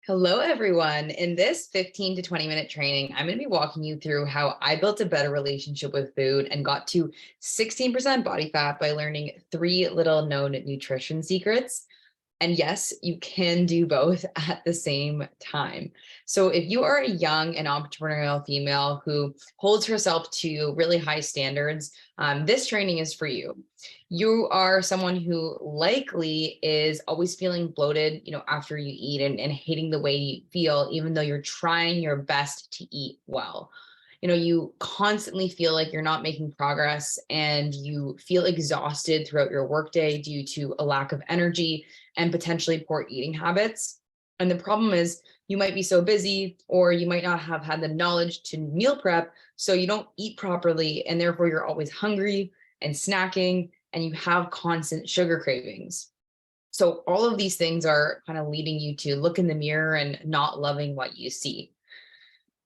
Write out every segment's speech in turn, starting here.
Hello, everyone. In this 15 to 20-minute training, I'm going to be walking you through how I built a better relationship with food and got to 16% body fat by learning three little known nutrition secrets. And yes, you can do both at the same time. So, if you are a young and entrepreneurial female who holds herself to really high standards, this training is for you. You are someone who likely is always feeling bloated, after you eat and hating the way you feel, even though you're trying your best to eat well. You constantly feel like you're not making progress and you feel exhausted throughout your workday due to a lack of energy and potentially poor eating habits. And the problem is, you might be so busy, or you might not have had the knowledge to meal prep. So you don't eat properly, and therefore you're always hungry and snacking, and you have constant sugar cravings. So all of these things are kind of leading you to look in the mirror and not loving what you see.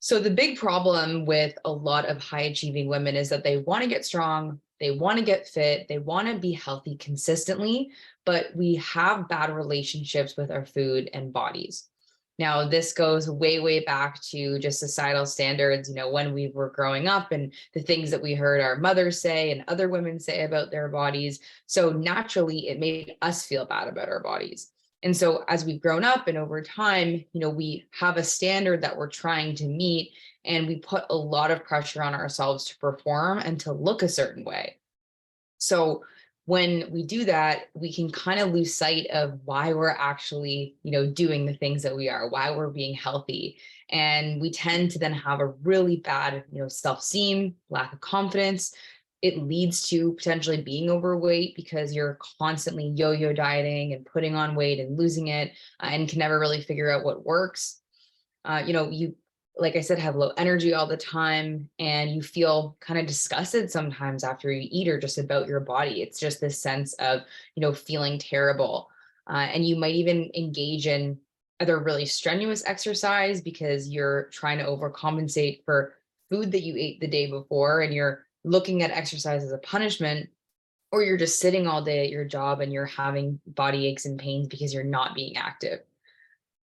So the big problem with a lot of high achieving women is that they want to get strong, they want to get fit, they want to be healthy consistently, but we have bad relationships with our food and bodies. Now, this goes way, way back to just societal standards, when we were growing up and the things that we heard our mothers say and other women say about their bodies. So naturally, it made us feel bad about our bodies. And so as we've grown up and over time, we have a standard that we're trying to meet, and we put a lot of pressure on ourselves to perform and to look a certain way. So when we do that, we can kind of lose sight of why we're actually, doing the things that we are, why we're being healthy. And we tend to then have a really bad, self-esteem, lack of confidence. It leads to potentially being overweight because you're constantly yo-yo dieting and putting on weight and losing it, and can never really figure out what works. You, like I said, have low energy all the time, and you feel kind of disgusted sometimes after you eat or just about your body. It's just this sense of, feeling terrible. And you might even engage in either really strenuous exercise because you're trying to overcompensate for food that you ate the day before, and you're looking at exercise as a punishment, or you're just sitting all day at your job and you're having body aches and pains because you're not being active.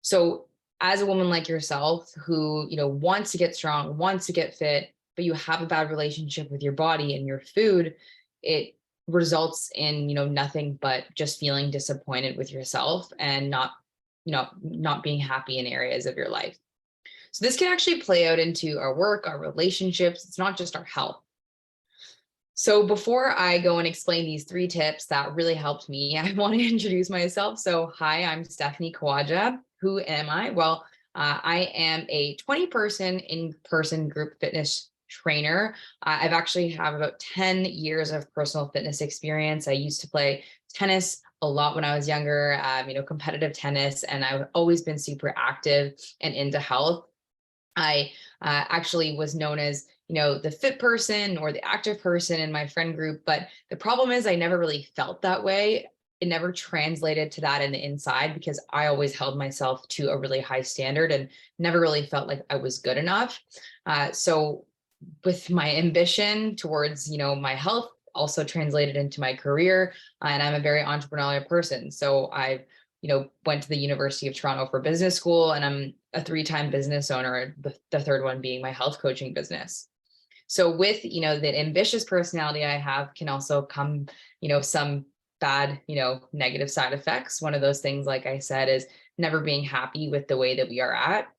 So as a woman like yourself who, wants to get strong, wants to get fit, but you have a bad relationship with your body and your food, it results in, nothing but just feeling disappointed with yourself and not being happy in areas of your life. So this can actually play out into our work, our relationships. It's not just our health. So before I go and explain these three tips that really helped me, I want to introduce myself. So hi, I'm Stephanie Kawaja. Who am I? Well, I am a 20-person in-person group fitness trainer. I've actually have about 10 years of personal fitness experience. I used to play tennis a lot when I was younger, competitive tennis, and I've always been super active and into health. I actually was known as, the fit person or the active person in my friend group. But the problem is I never really felt that way. It never translated to that in the inside because I always held myself to a really high standard and never really felt like I was good enough. So with my ambition towards, my health also translated into my career, and I'm a very entrepreneurial person. So I've went to the University of Toronto for business school, and I'm a three-time business owner, the third one being my health coaching business. So with, the ambitious personality I have can also come, some bad, negative side effects. One of those things, like I said, is never being happy with the way that we are at.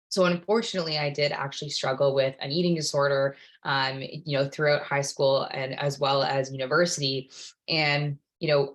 So unfortunately, I did actually struggle with an eating disorder, throughout high school and as well as university. And,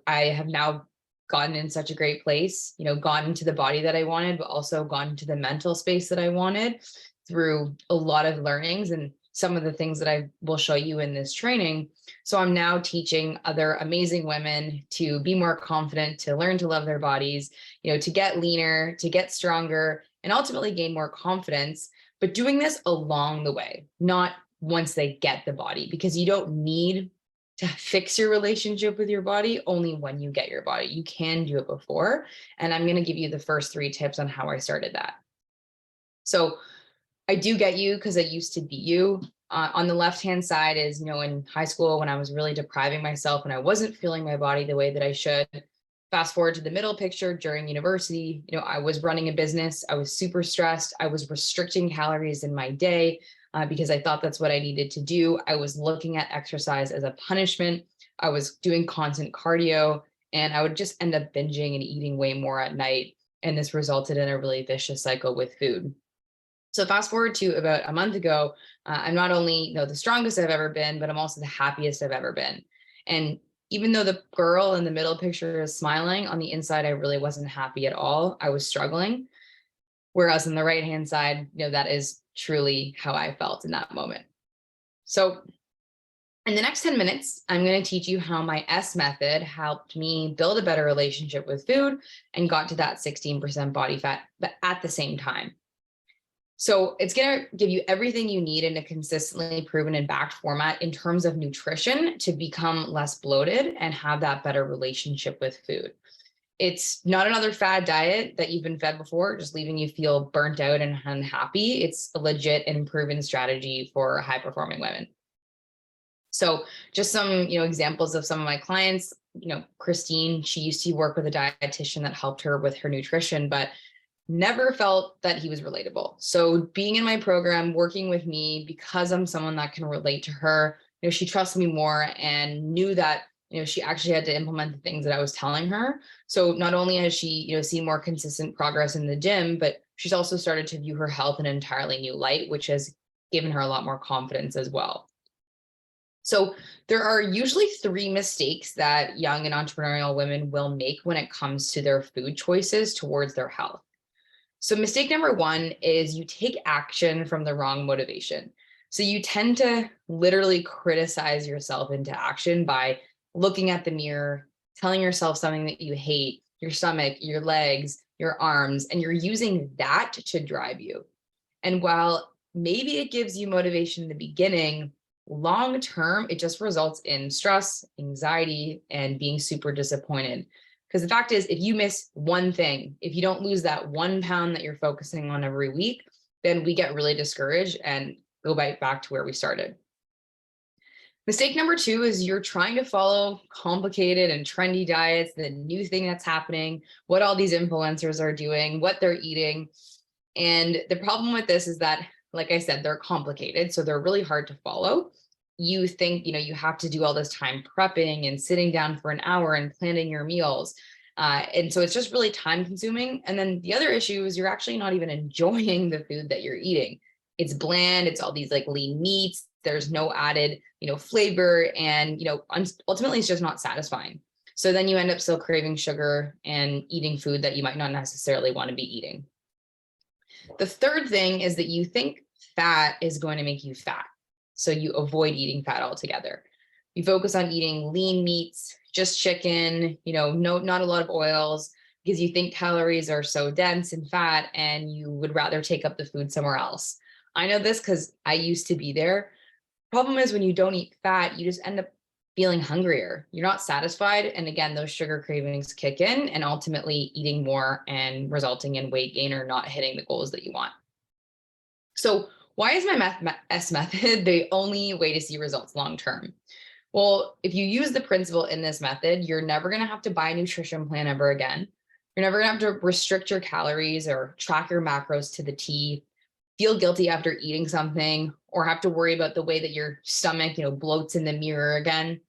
I have now gotten in such a great place, gotten to the body that I wanted, but also gotten to the mental space that I wanted through a lot of learnings and some of the things that I will show you in this training. So I'm now teaching other amazing women to be more confident, to learn to love their bodies, to get leaner, to get stronger, and ultimately gain more confidence, but doing this along the way, not once they get the body, because you don't need to fix your relationship with your body only when you get your body. You can do it before. And I'm going to give you the first three tips on how I started that. So I do get you because I used to be you. On the left-hand side is, in high school when I was really depriving myself and I wasn't feeling my body the way that I should. Fast forward to the middle picture during university, I was running a business. I was super stressed. I was restricting calories in my day because I thought that's what I needed to do. I was looking at exercise as a punishment. I was doing constant cardio, and I would just end up binging and eating way more at night. And this resulted in a really vicious cycle with food. So fast forward to about a month ago, I'm not only the strongest I've ever been, but I'm also the happiest I've ever been. And even though the girl in the middle picture is smiling, on the inside I really wasn't happy at all. I was struggling. Whereas on the right hand side, that is truly how I felt in that moment. So in the next 10 minutes, I'm going to teach you how my S method helped me build a better relationship with food and got to that 16% body fat, but at the same time. So it's going to give you everything you need in a consistently proven and backed format in terms of nutrition to become less bloated and have that better relationship with food. It's not another fad diet that you've been fed before, just leaving you feel burnt out and unhappy. It's a legit and proven strategy for high performing women. So just some, examples of some of my clients, Christine, she used to work with a dietitian that helped her with her nutrition, but never felt that he was relatable. So being in my program, working with me, because I'm someone that can relate to her, she trusts me more and knew that, she actually had to implement the things that I was telling her. So not only has she, seen more consistent progress in the gym, but she's also started to view her health in an entirely new light, which has given her a lot more confidence as well. So there are usually 3 mistakes that young and entrepreneurial women will make when it comes to their food choices towards their health. So mistake number 1 is you take action from the wrong motivation. So you tend to literally criticize yourself into action by looking at the mirror, telling yourself something that you hate, your stomach, your legs, your arms, and you're using that to drive you. And while maybe it gives you motivation in the beginning, long term, it just results in stress, anxiety, and being super disappointed. Because the fact is, if you miss one thing, if you don't lose that 1 pound that you're focusing on every week, then we get really discouraged and go right back to where we started. Mistake number 2 is you're trying to follow complicated and trendy diets, the new thing that's happening, what all these influencers are doing, what they're eating. And the problem with this is that, like I said, they're complicated, so they're really hard to follow. You think, you have to do all this time prepping and sitting down for an hour and planning your meals. And so it's just really time consuming. And then the other issue is you're actually not even enjoying the food that you're eating. It's bland. It's all these like lean meats. There's no added, flavor. And, ultimately it's just not satisfying. So then you end up still craving sugar and eating food that you might not necessarily want to be eating. The third thing is that you think fat is going to make you fat. So you avoid eating fat altogether. You focus on eating lean meats, just chicken, not a lot of oils, because you think calories are so dense and fat and you would rather take up the food somewhere else. I know this because I used to be there. Problem is when you don't eat fat, you just end up feeling hungrier. You're not satisfied. And again, those sugar cravings kick in and ultimately eating more and resulting in weight gain or not hitting the goals that you want. So why is my S method the only way to see results long term? Well, if you use the principle in this method, you're never going to have to buy a nutrition plan ever again. You're never going to have to restrict your calories or track your macros to the T, feel guilty after eating something, or have to worry about the way that your stomach, bloats in the mirror again.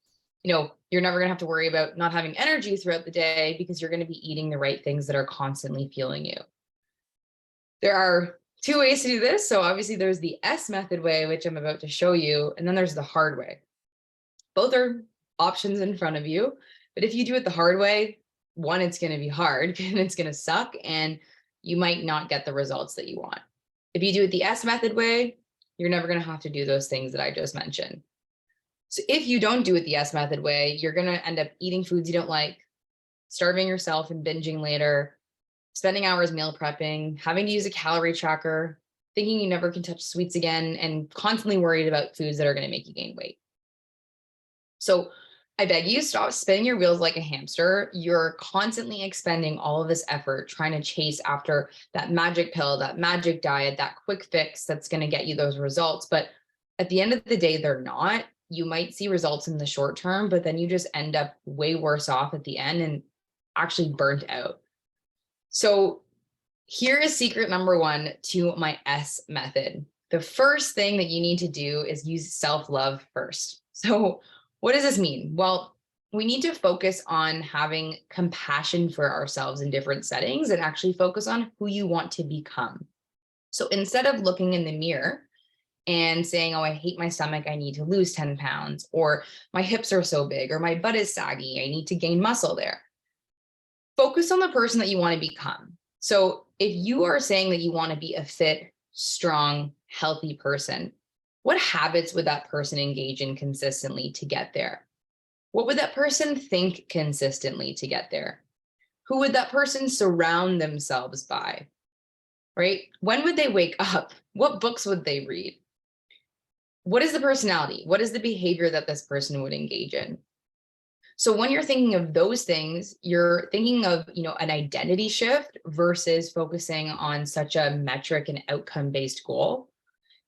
You're never going to have to worry about not having energy throughout the day because you're going to be eating the right things that are constantly fueling you. There are 2 ways to do this. So obviously there's the S method way, which I'm about to show you, and then there's the hard way. Both are options in front of you, but if you do it the hard way, 1, it's going to be hard and it's going to suck and you might not get the results that you want. If you do it the S method way, you're never going to have to do those things that I just mentioned. So if you don't do it the S method way, you're going to end up eating foods you don't like, starving yourself and binging later, spending hours meal prepping, having to use a calorie tracker, thinking you never can touch sweets again, and constantly worried about foods that are going to make you gain weight. So I beg you, stop spinning your wheels like a hamster. You're constantly expending all of this effort trying to chase after that magic pill, that magic diet, that quick fix that's going to get you those results. But at the end of the day, they're not. You might see results in the short term, but then you just end up way worse off at the end. And actually burnt out. So here is secret number one to my S method. The first thing that you need to do is use self-love first. So what does this mean? Well, we need to focus on having compassion for ourselves in different settings and actually focus on who you want to become. So instead of looking in the mirror and saying, oh, I hate my stomach, I need to lose 10 pounds, or my hips are so big, or my butt is saggy, I need to gain muscle there. Focus on the person that you want to become. So if you are saying that you want to be a fit, strong, healthy person, what habits would that person engage in consistently to get there? What would that person think consistently to get there? Who would that person surround themselves by? Right? When would they wake up? What books would they read? What is the personality? What is the behavior that this person would engage in? So when you're thinking of those things, you're thinking of, an identity shift versus focusing on such a metric and outcome-based goal.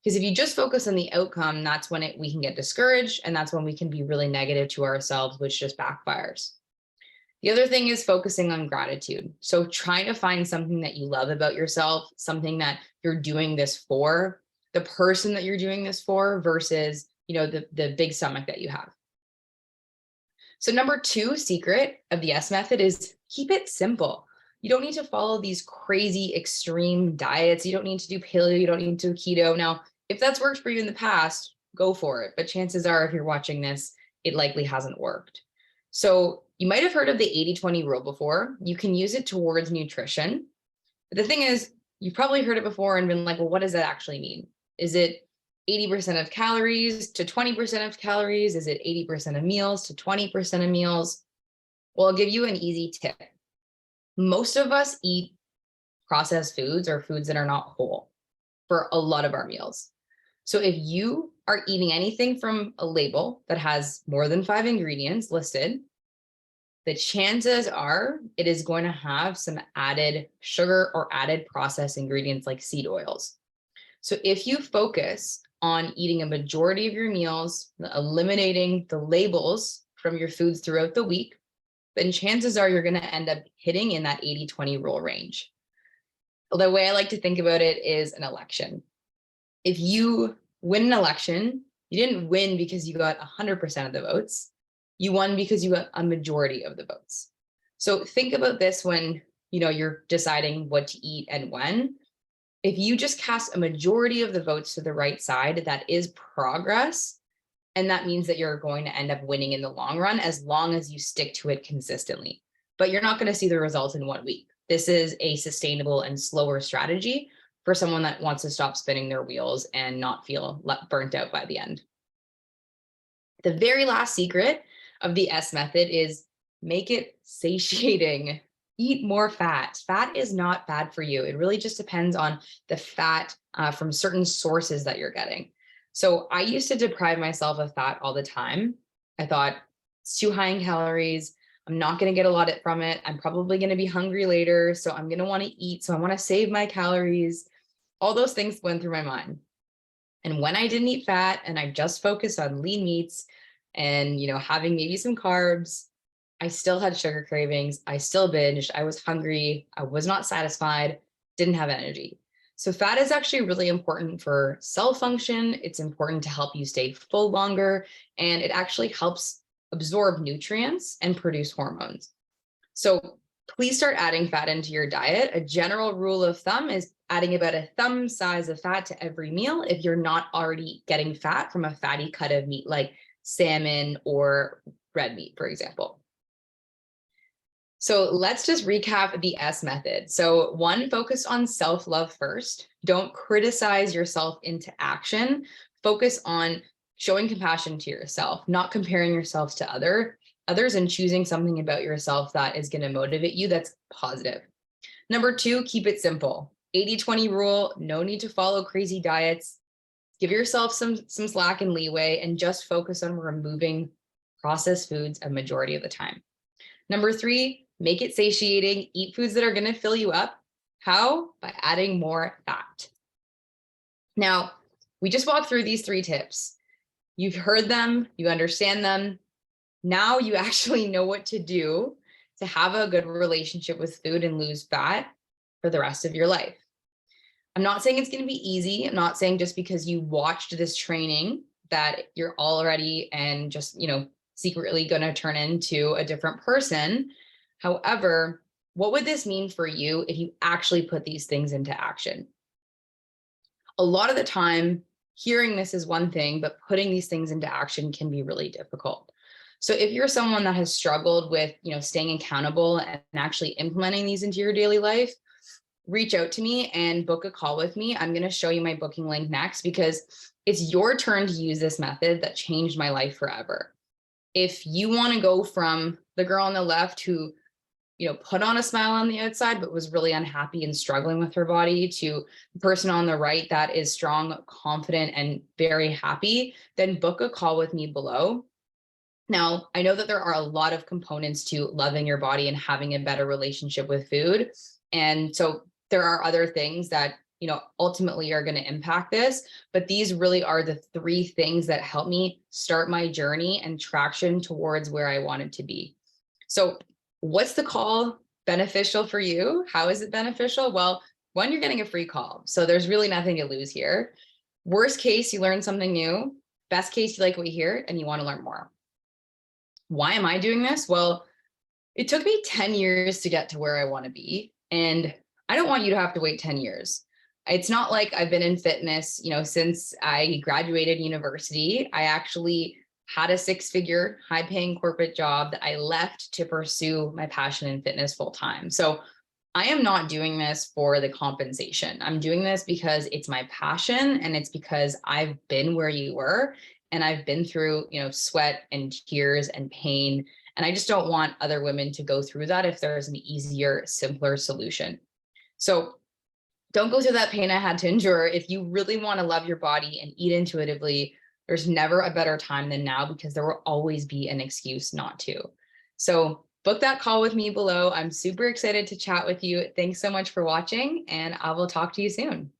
Because if you just focus on the outcome, that's when we can get discouraged, and that's when we can be really negative to ourselves, which just backfires. The other thing is focusing on gratitude. So trying to find something that you love about yourself, something that you're doing this for, the person that you're doing this for versus, the big stomach that you have. So number two secret of the S method is keep it simple. You don't need to follow these crazy extreme diets. You don't need to do paleo. You don't need to do keto. Now, if that's worked for you in the past, go for it. But chances are, if you're watching this, it likely hasn't worked. So you might have heard of the 80-20 rule before. You can use it towards nutrition. But the thing is, you've probably heard it before and been like, well, what does that actually mean? Is it 80% of calories to 20% of calories? Is it 80% of meals to 20% of meals? Well, I'll give you an easy tip. Most of us eat processed foods or foods that are not whole for a lot of our meals. So if you are eating anything from a label that has more than 5 ingredients listed, the chances are it is going to have some added sugar or added processed ingredients like seed oils. So if you focus on eating a majority of your meals, eliminating the labels from your foods throughout the week, then chances are you're going to end up hitting in that 80-20 rule range. The way I like to think about it is an election. If you win an election, you didn't win because you got 100% of the votes. You won because you got a majority of the votes. So think about this when, you're deciding what to eat and when. If you just cast a majority of the votes to the right side, that is progress. And that means that you're going to end up winning in the long run, as long as you stick to it consistently. But you're not going to see the results in 1 week. This is a sustainable and slower strategy for someone that wants to stop spinning their wheels and not feel burnt out by the end. The very last secret of the S method is make it satiating. Eat more fat. Fat is not bad for you. It really just depends on the fat from certain sources that you're getting. So I used to deprive myself of fat all the time. I thought it's too high in calories. I'm not going to get a lot from it. I'm probably going to be hungry later. So I'm going to want to eat. So I want to save my calories. All those things went through my mind. And when I didn't eat fat and I just focused on lean meats and, having maybe some carbs, I still had sugar cravings. I still binged. I was hungry. I was not satisfied, didn't have energy. So fat is actually really important for cell function. It's important to help you stay full longer, and it actually helps absorb nutrients and produce hormones. So please start adding fat into your diet. A general rule of thumb is adding about a thumb size of fat to every meal if you're not already getting fat from a fatty cut of meat like salmon or red meat, for example. So let's just recap the S method. So 1, focus on self-love first. Don't criticize yourself into action. Focus on showing compassion to yourself, not comparing yourself to others and choosing something about yourself that is going to motivate you that's positive. Number 2, keep it simple. 80-20 rule, no need to follow crazy diets. Give yourself some slack and leeway and just focus on removing processed foods a majority of the time. Number 3, make it satiating. Eat foods that are going to fill you up. How? By adding more fat. Now, we just walked through these 3 tips. You've heard them, you understand them. Now you actually know what to do to have a good relationship with food and lose fat for the rest of your life. I'm not saying it's going to be easy. I'm not saying just because you watched this training that you're already and just, secretly going to turn into a different person. However, what would this mean for you if you actually put these things into action? A lot of the time, hearing this is one thing, but putting these things into action can be really difficult. So if you're someone that has struggled with, staying accountable and actually implementing these into your daily life, reach out to me and book a call with me. I'm going to show you my booking link next because it's your turn to use this method that changed my life forever. If you want to go from the girl on the left who, put on a smile on the outside, but was really unhappy and struggling with her body, to the person on the right that is strong, confident, and very happy, then book a call with me below. Now, I know that there are a lot of components to loving your body and having a better relationship with food. And so there are other things that, ultimately are going to impact this, but these really are the three things that help me start my journey and traction towards where I wanted to be. So what's the call beneficial for you? How is it beneficial? Well, one, you're getting a free call. So there's really nothing to lose here. Worst case, you learn something new. Best case, you like what you hear and you want to learn more. Why am I doing this? Well, it took me 10 years to get to where I want to be. And I don't want you to have to wait 10 years. It's not like I've been in fitness, since I graduated university. I actually had a 6-figure high-paying corporate job that I left to pursue my passion in fitness full time. So I am not doing this for the compensation. I'm doing this because it's my passion and it's because I've been where you were and I've been through, sweat and tears and pain. And I just don't want other women to go through that if there's an easier, simpler solution. So don't go through that pain I had to endure. If you really want to love your body and eat intuitively, there's never a better time than now because there will always be an excuse not to. So book that call with me below. I'm super excited to chat with you. Thanks so much for watching, and I will talk to you soon.